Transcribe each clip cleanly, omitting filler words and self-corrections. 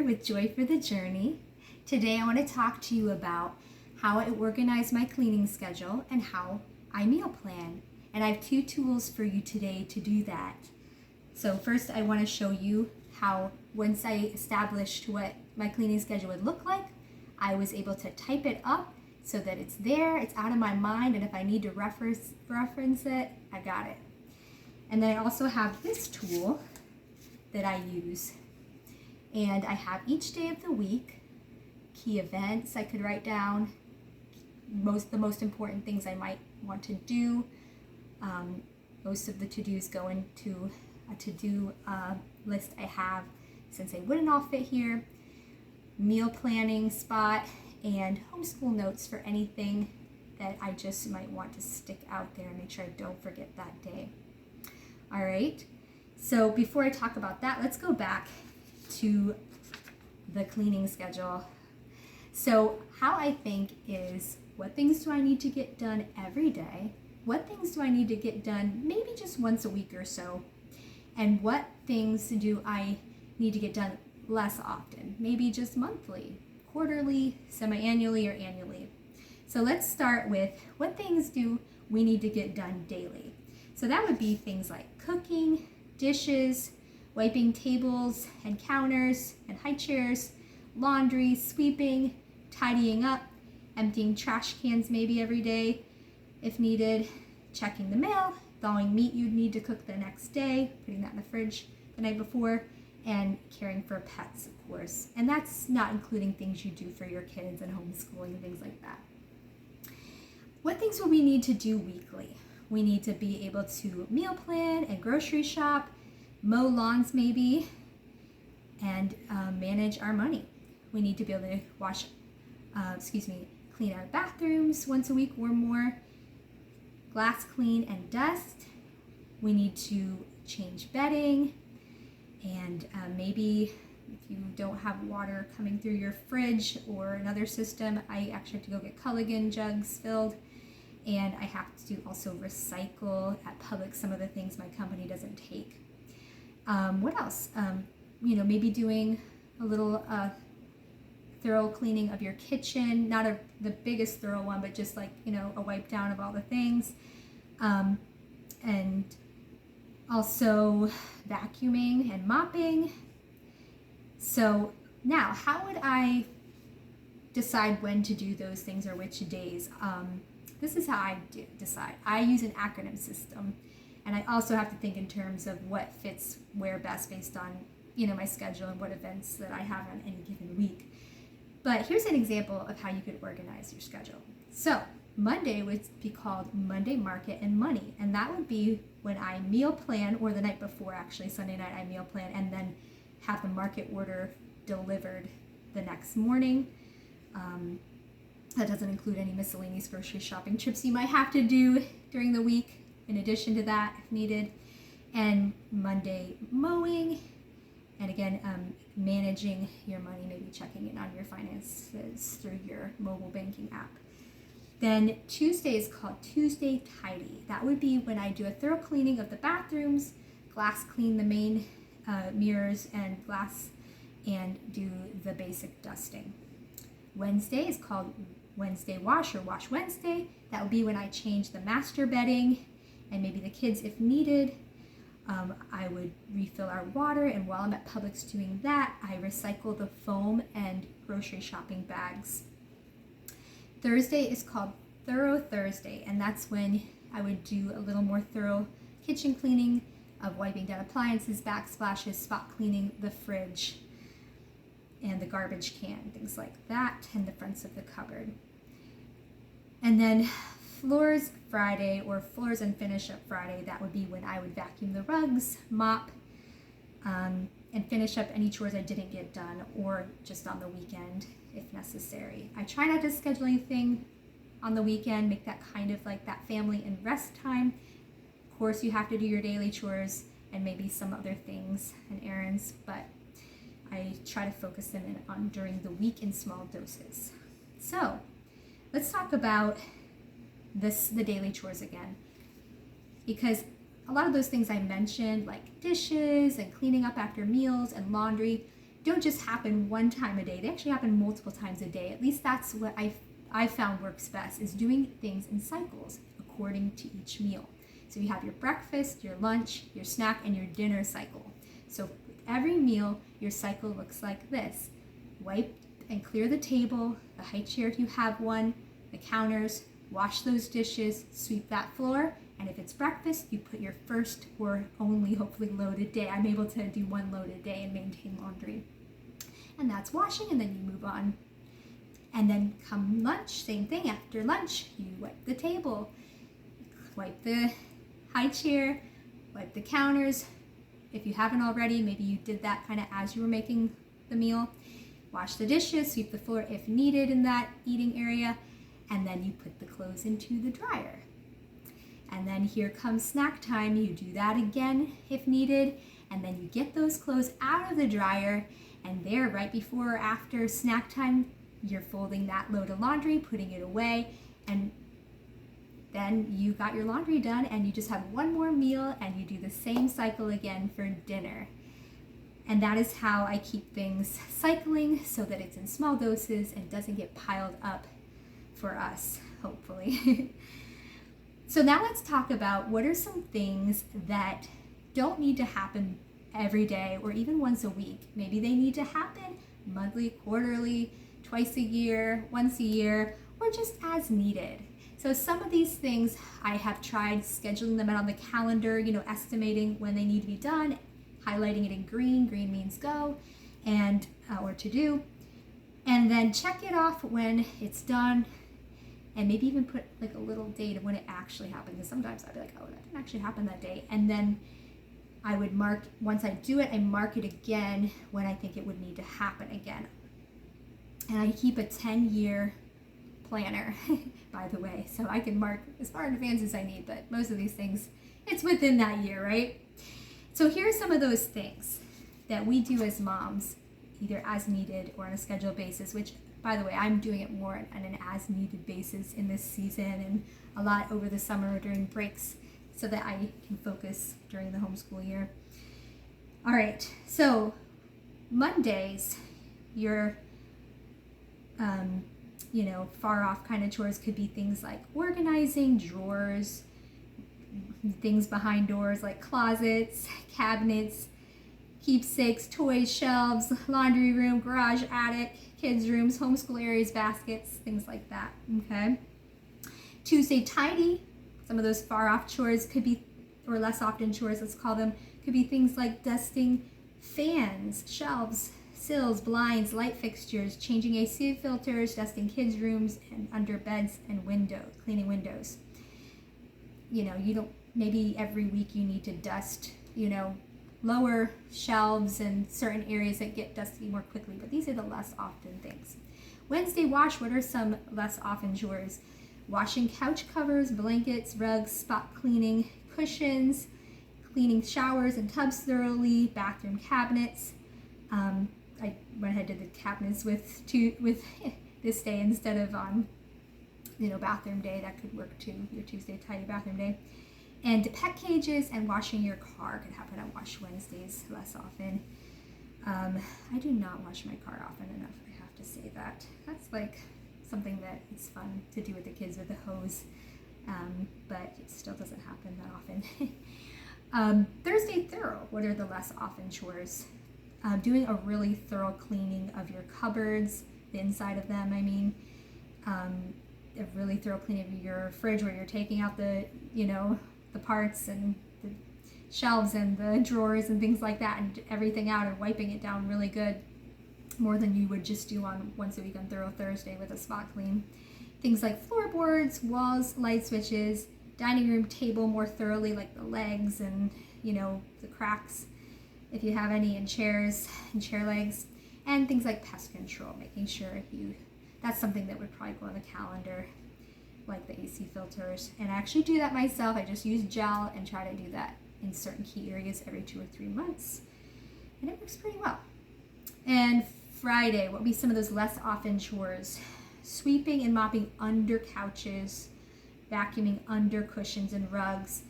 with Joy for the Journey. Today I want to talk to you about how I organize my cleaning schedule and how I meal plan. And I have 2 tools for you today to do that. So first I want to show you how once I established what my cleaning schedule would look like, I was able to type it up so that it's there, it's out of my mind, and if I need to reference it, I got it. And then I also have this tool that I use. And I have each day of the week, key events I could write down, the most important things I might want to do. Most of the to-dos go into a to-do list I have since they wouldn't all fit here. Meal planning spot and homeschool notes for anything that I just might want to stick out there and make sure I don't forget that day. All right, so before I talk about that, let's go back to the cleaning schedule. So how I think is, what things do I need to get done every day? What things do I need to get done maybe just once a week or so? And what things do I need to get done less often? Maybe just monthly, quarterly, semi-annually, or annually. So let's start with, what things do we need to get done daily? So that would be things like cooking, dishes, wiping tables and counters and high chairs, laundry, sweeping, tidying up, emptying trash cans maybe every day if needed, checking the mail, thawing meat you'd need to cook the next day, putting that in the fridge the night before, and caring for pets, of course. And that's not including things you do for your kids and homeschooling, things like that. What things will we need to do weekly? We need to be able to meal plan and grocery shop, mow lawns maybe, and manage our money. We need to be able to clean our bathrooms once a week or more, glass clean and dust. We need to change bedding, and maybe if you don't have water coming through your fridge or another system, I actually have to go get Culligan jugs filled. And I have to also recycle at Publix some of the things my company doesn't take. What else? Maybe doing a little thorough cleaning of your kitchen, not the biggest thorough one, but just like, a wipe down of all the things. And also vacuuming and mopping. So now, how would I decide when to do those things or which days? This is how I decide. I use an acronym system, and I also have to think in terms of what fits where best based on my schedule and what events that I have on any given week. But here's an example of how you could organize your schedule. So Monday would be called Monday Market and Money, and that would be when I meal plan, or the night before actually, Sunday night I meal plan, and then have the market order delivered the next morning. That doesn't include any miscellaneous grocery shopping trips you might have to do during the week, in addition to that, if needed. And Monday mowing, and again, managing your money, maybe checking in on your finances through your mobile banking app. Then Tuesday is called Tuesday Tidy. That would be when I do a thorough cleaning of the bathrooms, glass clean the main mirrors and glass, and do the basic dusting. Wednesday is called Wednesday Wash, or Wash Wednesday. That would be when I change the master bedding and maybe the kids if needed. I would refill our water, and while I'm at Publix doing that, I recycle the foam and grocery shopping bags. Thursday is called Thorough Thursday, and that's when I would do a little more thorough kitchen cleaning of wiping down appliances, backsplashes, spot cleaning the fridge and the garbage can, things like that, and the fronts of the cupboard. And then Floors Friday, or Floors and Finish Up Friday, that would be when I would vacuum the rugs, mop, and finish up any chores I didn't get done, or just on the weekend if necessary. I try not to schedule anything on the weekend, make that kind of like that family and rest time. Of course, you have to do your daily chores and maybe some other things and errands, but I try to focus them in on during the week in small doses. So let's talk about the daily chores again, because a lot of those things I mentioned, like dishes and cleaning up after meals and laundry, don't just happen one time a day. They actually happen multiple times a day. At least that's what I found works best, is doing things in cycles according to each meal. So you have your breakfast, your lunch, your snack, and your dinner cycle. So with every meal, your cycle looks like this. Wipe and clear the table, the high chair if you have one, the counters, wash those dishes, sweep that floor, and if it's breakfast, you put your first or only hopefully loaded day. I'm able to do one loaded day and maintain laundry. And that's washing, and then you move on. And then come lunch, same thing. After lunch, you wipe the table, wipe the high chair, wipe the counters. If you haven't already, maybe you did that kind of as you were making the meal. Wash the dishes, sweep the floor if needed in that eating area, and then you put the clothes into the dryer. And then here comes snack time. You do that again if needed, and then you get those clothes out of the dryer, and there, right before or after snack time, you're folding that load of laundry, putting it away, and then you got your laundry done, and you just have one more meal, and you do the same cycle again for dinner. And that is how I keep things cycling, so that it's in small doses and doesn't get piled up for us, hopefully. So now let's talk about what are some things that don't need to happen every day or even once a week. Maybe they need to happen monthly, quarterly, twice a year, once a year, or just as needed. So some of these things I have tried scheduling them out on the calendar, estimating when they need to be done, highlighting it in green. Green means go, and or to do, and then check it off when it's done, and maybe even put like a little date of when it actually happened, because sometimes I'd be like, oh, that didn't actually happen that day. And then I would mark, once I do it, I mark it again when I think it would need to happen again. And I keep a 10-year planner, by the way, so I can mark as far in advance as I need, but most of these things, it's within that year, right? So here are some of those things that we do as moms, either as needed or on a scheduled basis, which, by the way, I'm doing it more on an as needed basis in this season and a lot over the summer during breaks, so that I can focus during the homeschool year. All right, so Mondays, your far off kind of chores could be things like organizing drawers, things behind doors like closets, cabinets, keepsakes, toys, shelves, laundry room, garage, attic, kids' rooms, homeschool areas, baskets, things like that, okay? Tuesday, tidy. Some of those far off chores could be, or less often chores, let's call them, could be things like dusting fans, shelves, sills, blinds, light fixtures, changing AC filters, dusting kids' rooms and under beds and windows, cleaning windows. You don't, maybe every week you need to dust, lower shelves and certain areas that get dusty more quickly, but these are the less often things. Wednesday, wash. What are some less often chores? Washing couch covers, blankets, rugs, spot cleaning, cushions, cleaning showers and tubs thoroughly, bathroom cabinets. I went ahead and did the cabinets with this day instead of on bathroom day. That could work too, your Tuesday tidy bathroom day. And pet cages and washing your car could happen on Wash Wednesdays less often. I do not wash my car often enough, I have to say that. That's like something that it's fun to do with the kids with the hose, but it still doesn't happen that often. Thursday, thorough. What are the less often chores? Doing a really thorough cleaning of your cupboards, the inside of them, a really thorough cleaning of your fridge, where you're taking out the parts and the shelves and the drawers and things like that, and everything out, and wiping it down really good, more than you would just do on once a week on Thorough Thursday with a spot clean. Things like floorboards, walls, light switches, dining room table more thoroughly, like the legs and the cracks, if you have any, in chairs and chair legs, and things like pest control, making sure that's something that would probably go on the calendar, like the AC filters. And I actually do that myself. I just use gel and try to do that in certain key areas every 2 or 3 months, and it works pretty well. And Friday, what would be some of those less often chores? Sweeping and mopping under couches, vacuuming under cushions and rugs,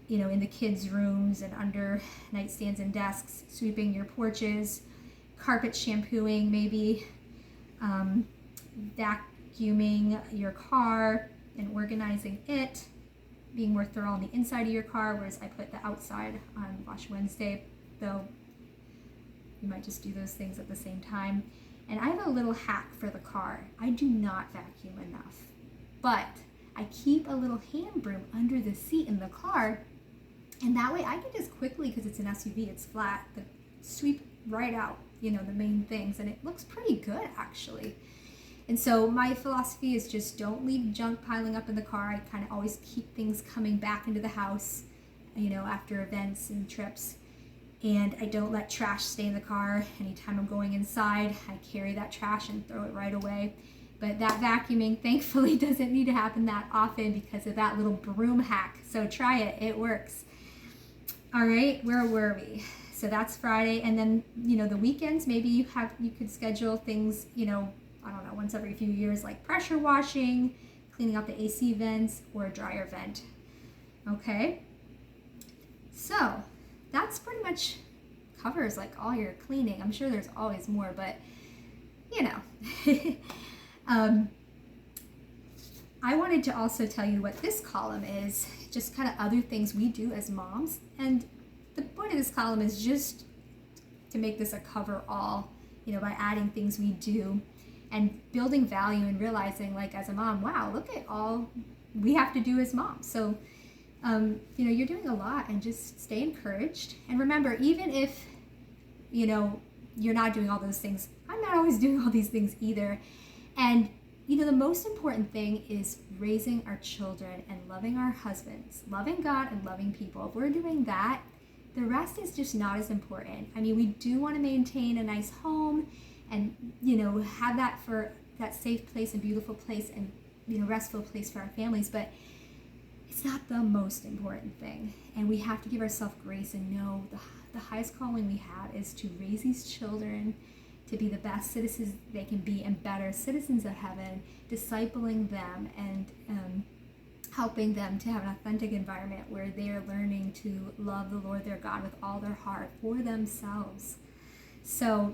in the kids' rooms and under nightstands and desks, sweeping your porches, carpet shampooing, maybe vacuuming your car and organizing it, being more thorough on the inside of your car, whereas I put the outside on Wash Wednesday, though you might just do those things at the same time. And I have a little hack for the car. I do not vacuum enough, but I keep a little hand broom under the seat in the car, and that way I can just quickly, because it's an SUV, it's flat, sweep right out, the main things, and it looks pretty good actually. And so my philosophy is just don't leave junk piling up in the car. I kind of always keep things coming back into the house, after events and trips. And I don't let trash stay in the car. Anytime I'm going inside, I carry that trash and throw it right away. But that vacuuming, thankfully, doesn't need to happen that often because of that little broom hack. So try it, it works. All right, where were we? So that's Friday. And then, the weekends, maybe you could schedule things, I don't know, once every few years, like pressure washing, cleaning out the AC vents, or a dryer vent. Okay? So that's pretty much covers like all your cleaning. I'm sure there's always more, but I wanted to also tell you what this column is, just kind of other things we do as moms. And the point of this column is just to make this a cover all, by adding things we do and building value and realizing, like, as a mom, wow, look at all we have to do as moms. So, you're doing a lot, and just stay encouraged. And remember, even if, you're not doing all those things, I'm not always doing all these things either. And, the most important thing is raising our children and loving our husbands, loving God and loving people. If we're doing that, the rest is just not as important. I mean, we do want to maintain a nice home and, have that for that safe place and beautiful place and, restful place for our families, but it's not the most important thing. And we have to give ourselves grace and know the highest calling we have is to raise these children to be the best citizens they can be and better citizens of heaven, discipling them and helping them to have an authentic environment where they are learning to love the Lord their God with all their heart for themselves. So,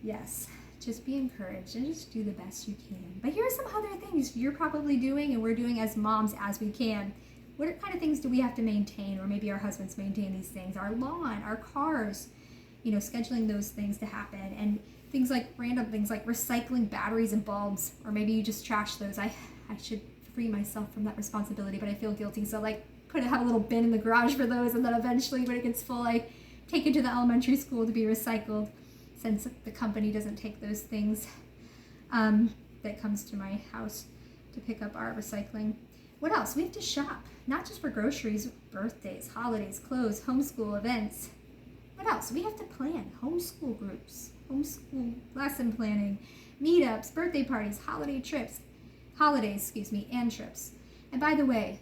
yes, just be encouraged and just do the best you can. But here are some other things you're probably doing and we're doing as moms as we can. What kind of things do we have to maintain? Or maybe our husbands maintain these things. Our lawn, our cars, scheduling those things to happen. And things like random things like recycling batteries and bulbs. Or maybe you just trash those. I should free myself from that responsibility, but I feel guilty. So have a little bin in the garage for those, and then eventually when it gets full, I take it to the elementary school to be recycled, since the company doesn't take those things that comes to my house to pick up our recycling. What else? We have to shop, not just for groceries, birthdays, holidays, clothes, homeschool events. What else? We have to plan homeschool groups, homeschool lesson planning, meetups, birthday parties, holidays, and trips. And by the way,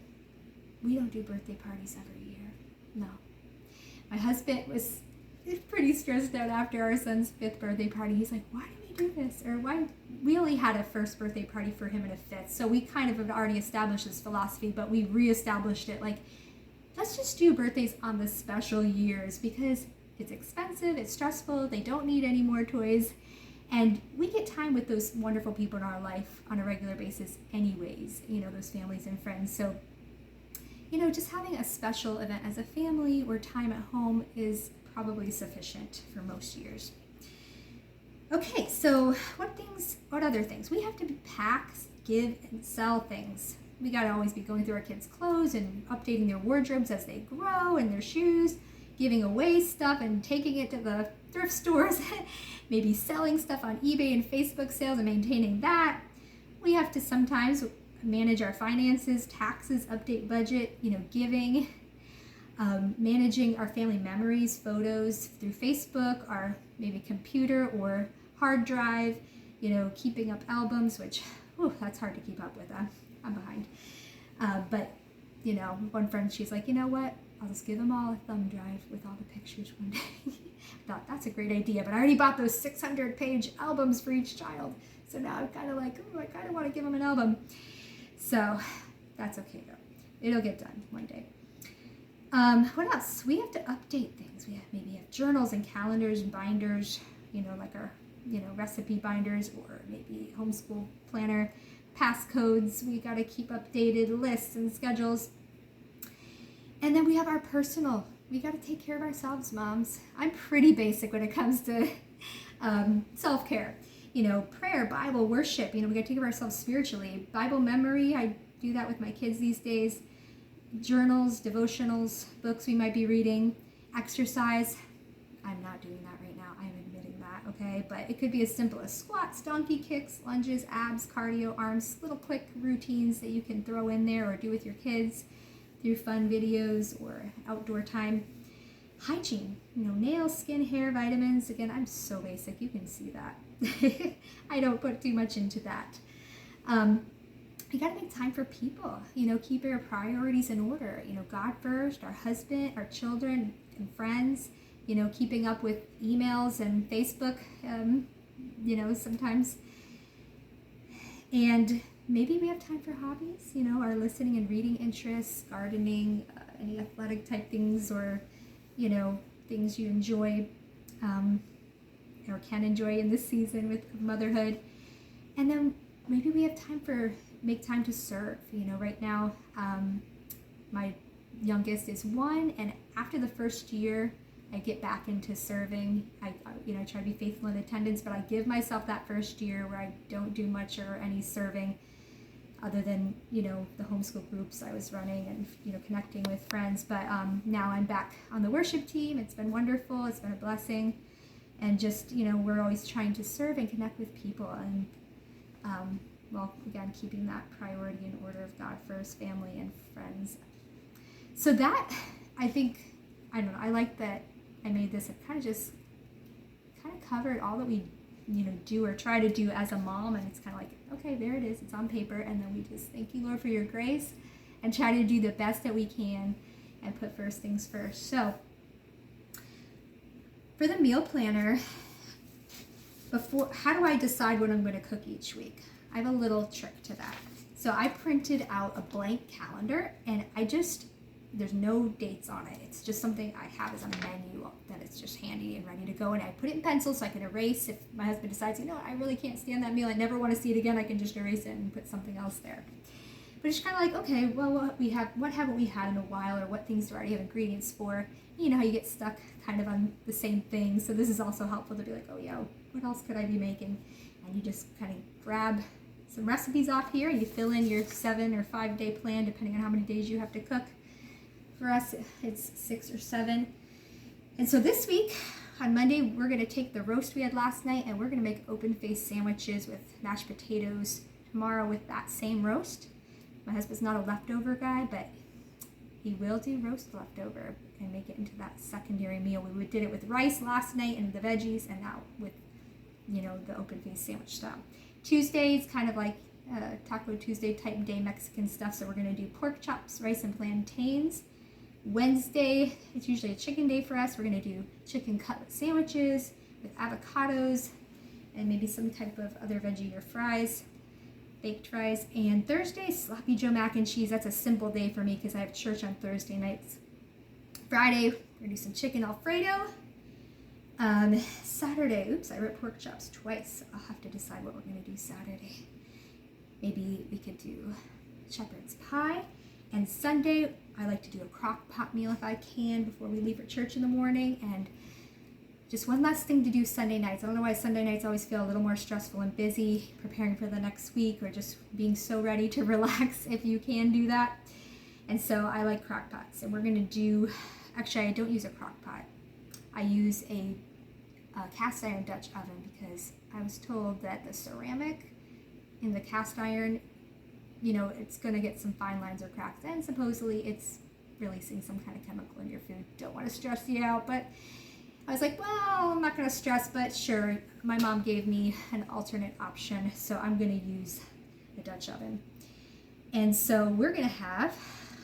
we don't do birthday parties every year. No. My husband was pretty stressed out after our son's 5th birthday party. He's like, why do we do this? Or why? We only had a 1st birthday party for him and a 5th. So we kind of have already established this philosophy, but we reestablished it. Let's just do birthdays on the special years because it's expensive, it's stressful, they don't need any more toys. And we get time with those wonderful people in our life on a regular basis anyways, those families and friends. So, just having a special event as a family or time at home is probably sufficient for most years. Okay, so what other things? We have to pack, give, and sell things. We got to always be going through our kids' clothes and updating their wardrobes as they grow and their shoes, giving away stuff and taking it to the thrift stores, maybe selling stuff on eBay and Facebook sales and maintaining that. We have to sometimes manage our finances, taxes, update budget, giving, managing our family memories, photos through Facebook, our maybe computer or hard drive, keeping up albums, which, that's hard to keep up with. I'm behind. But, one friend, she's like, you know what? I'll just give them all a thumb drive with all the pictures one day. I thought that's a great idea, but I already bought those 600-page albums for each child. So now I'm kind of like, I kind of want to give them an album. So that's okay though. It'll get done one day. What else? We have to update things. We maybe have journals and calendars and binders. like our, recipe binders, or maybe homeschool planner, passcodes. We got to keep updated lists and schedules. And then we have our personal. We got to take care of ourselves, moms. I'm pretty basic when it comes to self-care. Prayer, Bible, worship. We got to take care of ourselves spiritually. Bible memory, I do that with my kids these days. Journals, devotionals, books we might be reading. Exercise. I'm not doing that right now. I'm admitting that, okay? But it could be as simple as squats, donkey kicks, lunges, abs, cardio, arms, little quick routines that you can throw in there or do with your kids through fun videos or outdoor time. Hygiene, nails, skin, hair, vitamins. Again, I'm so basic. You can see that. I don't put too much into that. You got to make time for people. Keep your priorities in order. God first, our husband, our children, and friends. Keeping up with emails and Facebook, sometimes. And maybe we have time for hobbies, our listening and reading interests, gardening, any athletic type things, or, things you enjoy or can enjoy in this season with motherhood. And then maybe we have make time to serve. Right now, my youngest is 1, and after the first year, I get back into serving. I try to be faithful in attendance, but I give myself that first year where I don't do much or any serving other than, the homeschool groups I was running and, connecting with friends. But now I'm back on the worship team. It's been wonderful. It's been a blessing. And just, we're always trying to serve and connect with people. And, again, keeping that priority in order of God first, family and friends. So that, I think, I don't know, I like that I made this. It kind of covered all that we do or try to do as a mom, and it's kind of like, okay, there it is, it's on paper, and then we just thank you, Lord, for your grace, and try to do the best that we can and put first things first. So for the meal planner, how do I decide what I'm going to cook each week? I have a little trick to that. So I printed out a blank calendar, and there's no dates on it. It's just something I have as a menu that it's just handy and ready to go. And I put it in pencil so I can erase if my husband decides, I really can't stand that meal, I never want to see it again, I can just erase it and put something else there. But it's kind of like, okay, well, what haven't we had in a while, or what things do I already have ingredients for? How you get stuck kind of on the same thing. So this is also helpful to be like, oh yeah, what else could I be making? And you just kind of grab some recipes off here, and you fill in your 7 or 5 day plan, depending on how many days you have to cook. For us, it's 6 or 7. And so this week, on Monday, we're going to take the roast we had last night, and we're going to make open-faced sandwiches with mashed potatoes tomorrow with that same roast. My husband's not a leftover guy, but he will do roast leftover and make it into that secondary meal. We did it with rice last night and the veggies, and now with, the open-faced sandwich style. Tuesday's kind of like Taco Tuesday type day Mexican stuff, so we're going to do pork chops, rice, and plantains. Wednesday, it's usually a chicken day for us. We're going to do chicken cutlet sandwiches with avocados and maybe some type of other veggie or fries, baked fries. And Thursday, sloppy Joe mac and cheese. That's a simple day for me because I have church on Thursday nights. Friday, we're going to do some chicken Alfredo. Saturday, I wrote pork chops twice. I'll have to decide what we're going to do Saturday. Maybe we could do shepherd's pie. And Sunday, I like to do a crock pot meal if I can before we leave for church in the morning. And just one last thing to do Sunday nights. I don't know why Sunday nights always feel a little more stressful and busy, preparing for the next week or just being so ready to relax if you can do that. And so I like crock pots. And we're going to do, actually I don't use a crock pot. I use a cast iron Dutch oven because I was told that the ceramic in the cast iron, it's going to get some fine lines or cracks, and supposedly it's releasing some kind of chemical in your food. Don't want to stress you out, but I was like, well, I'm not going to stress, but sure. My mom gave me an alternate option, so I'm going to use a Dutch oven. And so we're going to have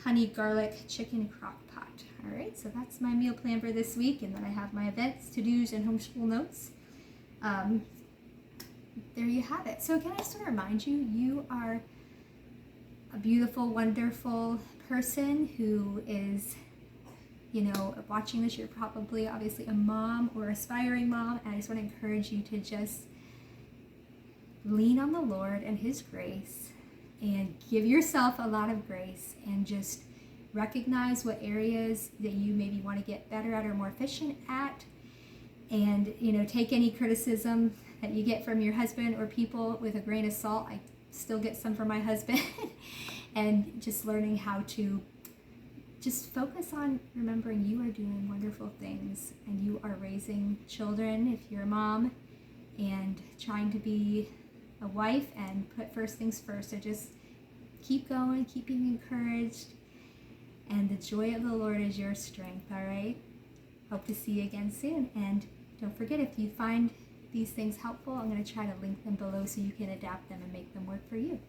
honey garlic chicken crock pot. All right, so that's my meal plan for this week, and then I have my events, to-dos, and homeschool notes. There you have it. So again, I just want to remind you, you are a beautiful, wonderful person who is watching this, you're probably obviously a mom or aspiring mom, and I just want to encourage you to just lean on the Lord and His grace and give yourself a lot of grace, and just recognize what areas that you maybe want to get better at or more efficient at, and take any criticism that you get from your husband or people with a grain of salt. I still get some from my husband. And just learning how to just focus on remembering you are doing wonderful things, and you are raising children if you're a mom, and trying to be a wife and put first things first. So just keep going, keep being encouraged, and the joy of the Lord is your strength, all right? Hope to see you again soon. And don't forget, if you find these things helpful, I'm going to try to link them below so you can adapt them and make them work for you.